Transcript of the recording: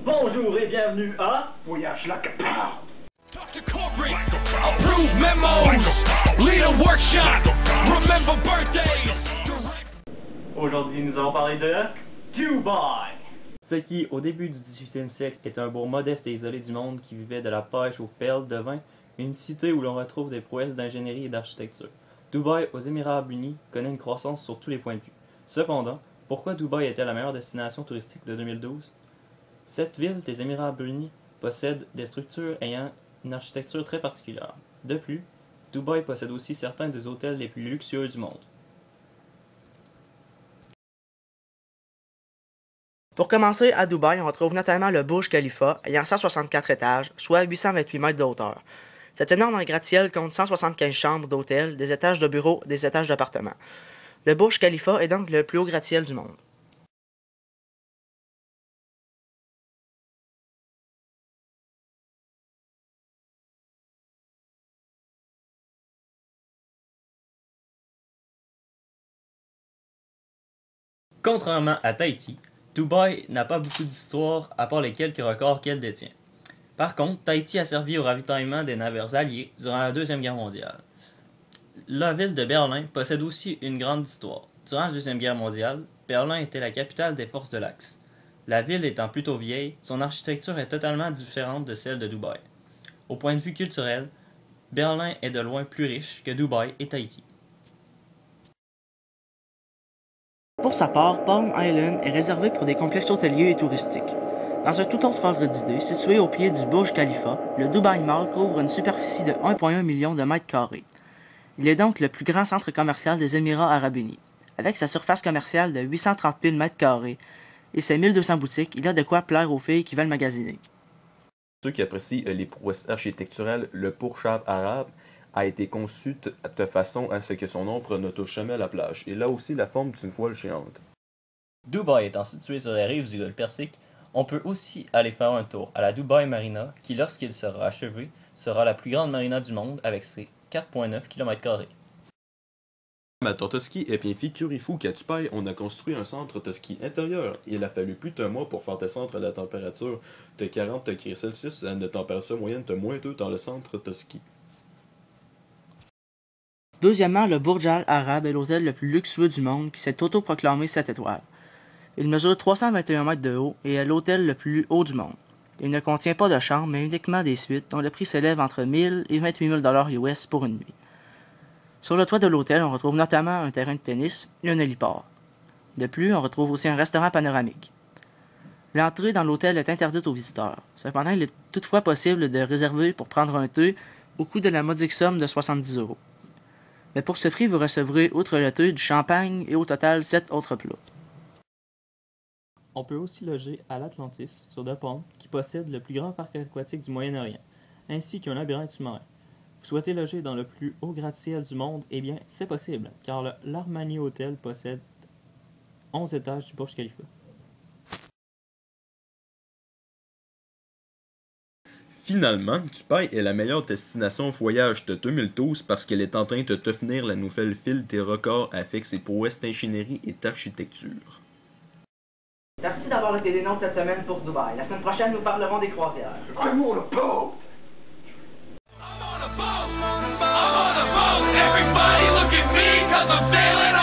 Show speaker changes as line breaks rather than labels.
Bonjour et bienvenue à
Voyage la capitale.
Talk to corporate, approve memos, lead a workshop, remember birthdays.
Aujourd'hui, nous allons parler de Dubaï.
Ce qui, au début du 18e siècle, est un bourg modeste et isolé du monde qui vivait de la pêche aux perles de vin, une cité où l'on retrouve des prouesses d'ingénierie et d'architecture. Dubaï, aux Émirats arabes unis, connaît une croissance sur tous les points de vue. Cependant, pourquoi Dubaï était la meilleure destination touristique de 2012? Cette ville des Émirats arabes unis possède des structures ayant une architecture très particulière. De plus, Dubaï possède aussi certains des hôtels les plus luxueux du monde.
Pour commencer, à Dubaï, on retrouve notamment le Burj Khalifa, ayant 164 étages, soit 828 mètres de hauteur. Cet énorme gratte-ciel compte 175 chambres d'hôtel, des étages de bureaux, des étages d'appartements. Le Burj Khalifa est donc le plus haut gratte-ciel du monde.
Contrairement à Tahiti, Dubaï n'a pas beaucoup d'histoire à part les quelques records qu'elle détient. Par contre, Tahiti a servi au ravitaillement des navires alliés durant la Deuxième Guerre mondiale. La ville de Berlin possède aussi une grande histoire. Durant la Deuxième Guerre mondiale, Berlin était la capitale des forces de l'Axe. La ville étant plutôt vieille, son architecture est totalement différente de celle de Dubaï. Au point de vue culturel, Berlin est de loin plus riche que Dubaï et Tahiti.
Pour sa part, Palm Island est réservé pour des complexes hôteliers et touristiques. Dans un tout autre ordre d'idée, situé au pied du Burj Khalifa, le Dubai Mall couvre une superficie de 1,1 million de mètres carrés. Il est donc le plus grand centre commercial des Émirats arabes unis. Avec sa surface commerciale de 830 000 mètres carrés et ses 1200 boutiques, il y a de quoi plaire aux filles qui veulent magasiner.
Ceux qui apprécient les prouesses architecturales, le Burj arabe a été conçu de façon à ce que son ombre ne touche jamais la plage. Il a aussi la forme d'une voile géante.
Dubaï étant situé sur les rives du golfe Persique, on peut aussi aller faire un tour à la Dubai Marina, qui lorsqu'il sera achevé, sera la plus grande marina du monde avec ses 4,9 km².
À Toski, et bien figurez-vous qu'à Dubaï, on a construit un centre de ski intérieur. Il a fallu plus d'un mois pour faire descendre la température de 40 degrés Celsius à une température moyenne de -2 dans le centre de ski.
Deuxièmement, le Burj Al Arab est l'hôtel le plus luxueux du monde qui s'est autoproclamé 7 étoiles. Il mesure 321 mètres de haut et est l'hôtel le plus haut du monde. Il ne contient pas de chambre, mais uniquement des suites, dont le prix s'élève entre 1000 et 28 000 $ US pour une nuit. Sur le toit de l'hôtel, on retrouve notamment un terrain de tennis et un héliport. De plus, on retrouve aussi un restaurant panoramique. L'entrée dans l'hôtel est interdite aux visiteurs. Cependant, il est toutefois possible de réserver pour prendre un thé au coût de la modique somme de 70 €. Mais pour ce prix, vous recevrez, outre le thé, du champagne et au total 7 autres plats.
On peut aussi loger à l'Atlantis, sur The Palm, qui possède le plus grand parc aquatique du Moyen-Orient, ainsi qu'un labyrinthe sous-marin. Vous souhaitez loger dans le plus haut gratte-ciel du monde? Eh bien, c'est possible, car l'Armani Hotel possède 11 étages du Burj Khalifa.
Finalement, Dubaï est la meilleure destination voyage de 2012 parce qu'elle est en train de devenir la nouvelle ville des records avec ses prouesses d'ingénierie et d'architecture.
Merci d'avoir été des nôtres cette semaine pour Dubaï. La semaine prochaine, nous parlerons des croisières.
I'm on a boat.
I'm on a boat, everybody look at me 'cause I'm sailing